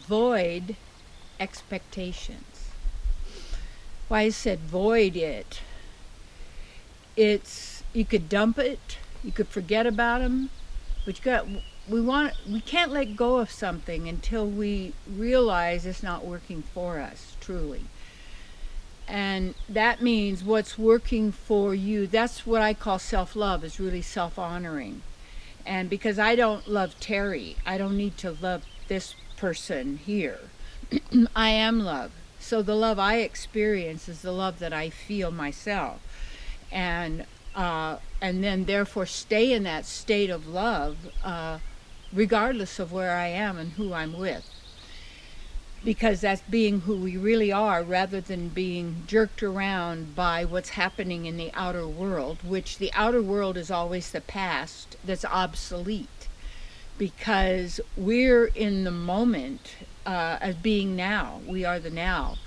void expectations. Why I said void it. It's, you could dump it, you could forget about them, but we can't let go of something until we realize it's not working for us, truly. And that means what's working for you, that's what I call self-love, is really self-honoring. And because I don't love Terry, I don't need to love this person here. I am love. So the love I experience is the love that I feel myself. And then therefore stay in that state of love, regardless of where I am and who I'm with. Because that's being who we really are, rather than being jerked around by what's happening in the outer world, which the outer world is always the past that's obsolete. Because we're in the moment as being now. We are the now.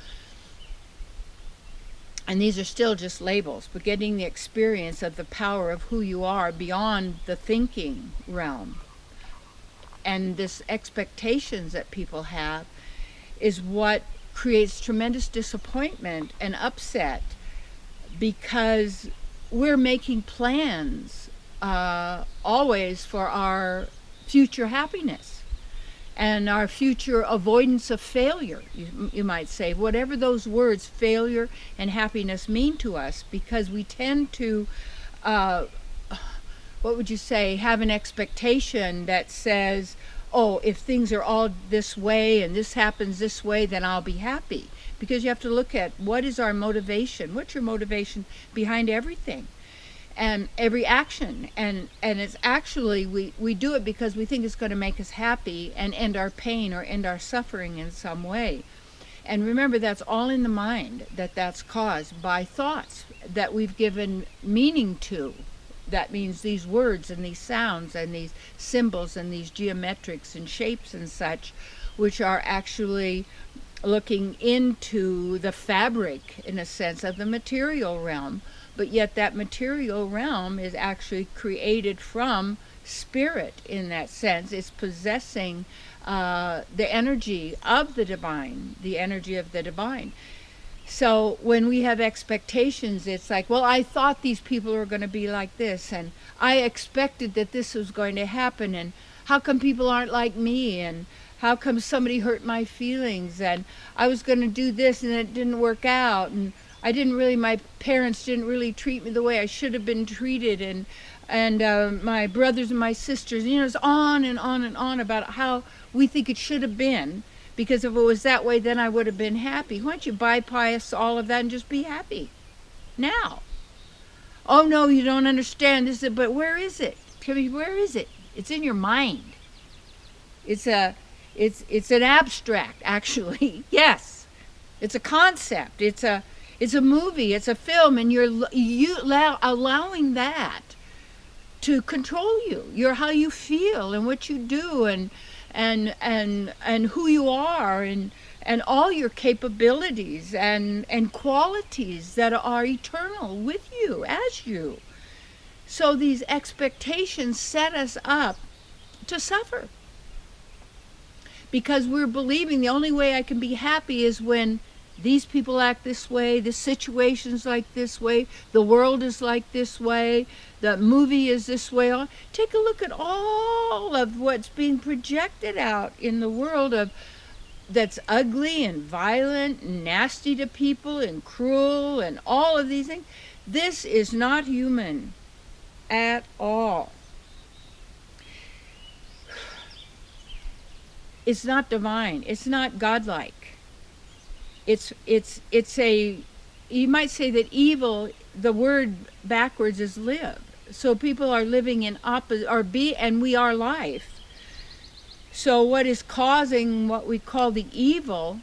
And these are still just labels, but getting the experience of the power of who you are beyond the thinking realm. And this expectations that people have is what creates tremendous disappointment and upset, because we're making plans always for our future happiness and our future avoidance of failure, you might say, whatever those words failure and happiness mean to us, because we tend to what would you say, have an expectation that says, oh, if things are all this way and this happens this way, then I'll be happy. Because you have to look at what is our motivation. What's your motivation behind everything and every action? And it's actually, we do it because we think it's going to make us happy and end our pain or end our suffering in some way. And remember, that's all in the mind, that's caused by thoughts that we've given meaning to. That means these words and these sounds and these symbols and these geometrics and shapes and such, which are actually looking into the fabric, in a sense, of the material realm. But yet that material realm is actually created from spirit, in that sense. It's possessing the energy of the divine, the energy of the divine. So when we have expectations, it's like, well, I thought these people were going to be like this, and I expected that this was going to happen, and how come people aren't like me, and how come somebody hurt my feelings, and I was going to do this and it didn't work out, and my parents didn't really treat me the way I should have been treated, and my brothers and my sisters, it's on and on and on about how we think it should have been. Because if it was that way, then I would have been happy. Why don't you bypass all of that and just be happy now? Oh, no, you don't understand this, but where is it? Tell me, where is it? It's in your mind. It's an abstract, actually. Yes, it's a concept. It's a movie. It's a film, and you're allowing that to control you. You're how you feel and what you do, and who you are, and all your capabilities and qualities that are eternal with you, as you. So these expectations set us up to suffer, because we're believing the only way I can be happy is when these people act this way, the situation's like this way, the world is like this way, the movie is this way. Take a look at all of what's being projected out in the world that's ugly and violent and nasty to people and cruel and all of these things. This is not human at all. It's not divine. It's not godlike. It's you might say that evil, the word backwards is live. So people are living in and we are life. So what is causing what we call the evil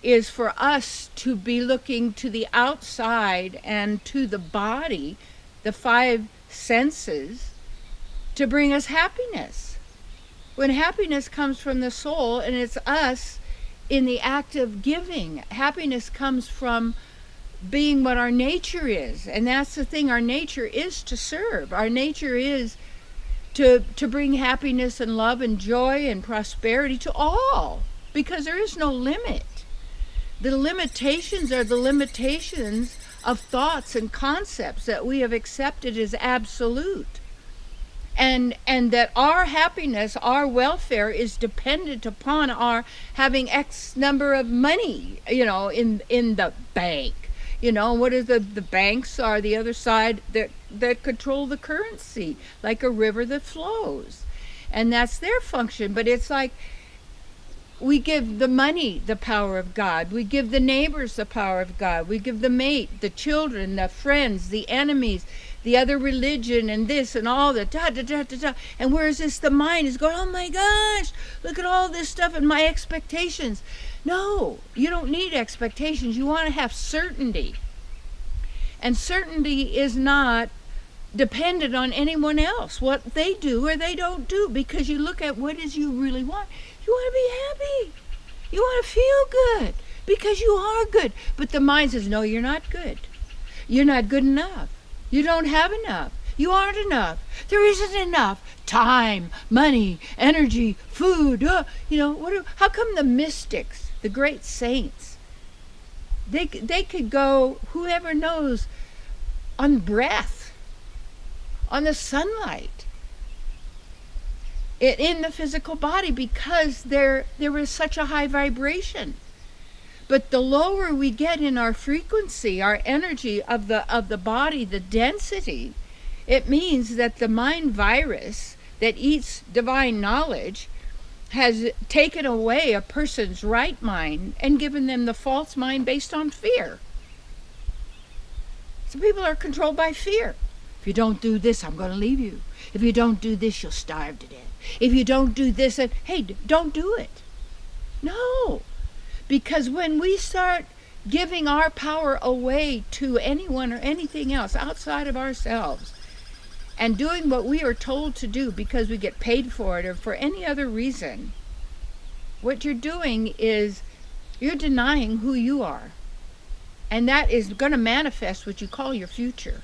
is for us to be looking to the outside and to the body, the five senses, to bring us happiness. When happiness comes from the soul, and it's us in the act of giving. Happiness comes from being what our nature is. And that's the thing, our nature is to serve. Our nature is to bring happiness and love and joy and prosperity to all. because there is no limit. The limitations are the limitations of thoughts and concepts that we have accepted as absolute. And that our happiness, our welfare is dependent upon our having X number of money, in the bank. What is the banks are the other side that control the currency, like a river that flows. And that's their function. But it's like we give the money the power of God. We give the neighbors the power of God. We give the mate, the children, the friends, the enemies, the other religion, and this and all the da-da-da-da-da. And whereas the mind is going, oh my gosh, look at all this stuff and my expectations. No, you don't need expectations. You want to have certainty. And certainty is not dependent on anyone else, what they do or they don't do, because you look at what is you really want. You want to be happy. You want to feel good because you are good. But the mind says, no, you're not good. You're not good enough. You don't have enough. You aren't enough. There isn't enough time, money, energy, food. How come the mystics, the great saints, they could go, whoever knows, on breath, on the sunlight, in the physical body, because there was such a high vibration. But the lower we get in our frequency, our energy of the body, the density, it means that the mind virus that eats divine knowledge has taken away a person's right mind and given them the false mind based on fear. So people are controlled by fear. If you don't do this, I'm going to leave you. If you don't do this, you'll starve to death. If you don't do this, hey, don't do it. No. Because when we start giving our power away to anyone or anything else outside of ourselves and doing what we are told to do because we get paid for it or for any other reason, what you're doing is you're denying who you are. And that is going to manifest what you call your future.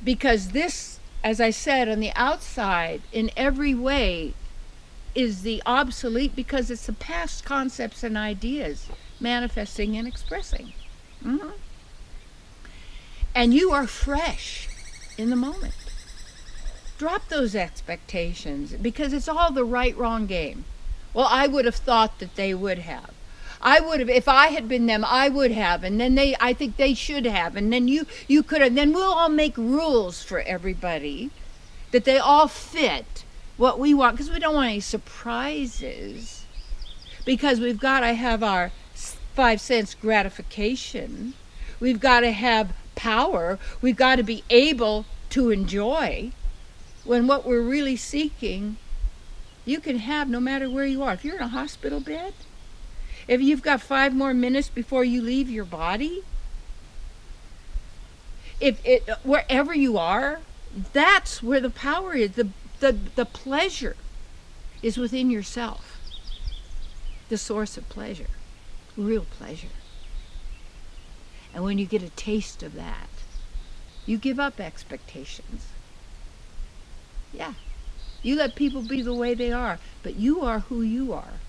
Because this, as I said, on the outside, in every way, is the obsolete, because it's the past concepts and ideas manifesting and expressing. Mm-hmm. And you are fresh in the moment. Drop those expectations, because it's all the right-wrong game. Well, I would have thought that they would have. I would have, if I had been them, I would have, and then I think they should have, and then you could have, then we'll all make rules for everybody that they all fit what we want, because we don't want any surprises, because we've got to have our 5 cents gratification, we've got to have power, we've got to be able to enjoy, when what we're really seeking you can have no matter where you are. If you're in a hospital bed, if you've got 5 more minutes before you leave your body, wherever you are, that's where the power is. The pleasure is within yourself. The source of pleasure, real pleasure. And when you get a taste of that, you give up expectations. Yeah, you let people be the way they are, but you are who you are,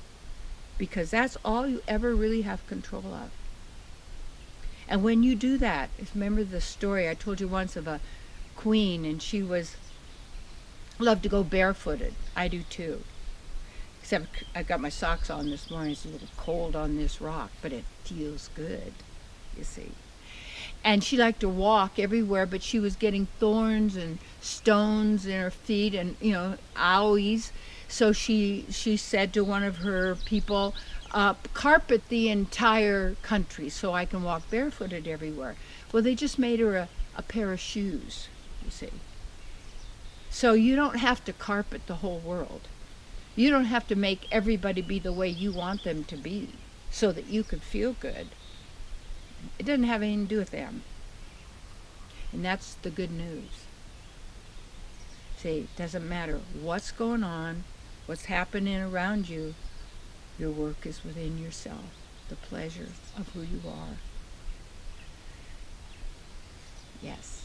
because that's all you ever really have control of. And when you do that, remember the story I told you once of a queen, and she loved to go barefooted. I do too. Except I got my socks on this morning. It's a little cold on this rock, but it feels good, you see. And she liked to walk everywhere, but she was getting thorns and stones in her feet and, owies. So she said to one of her people, carpet the entire country so I can walk barefooted everywhere. Well, they just made her a pair of shoes, you see. So you don't have to carpet the whole world. You don't have to make everybody be the way you want them to be so that you can feel good. It doesn't have anything to do with them. And that's the good news. See, it doesn't matter what's going on, what's happening around you. Your work is within yourself, the pleasure of who you are. Yes.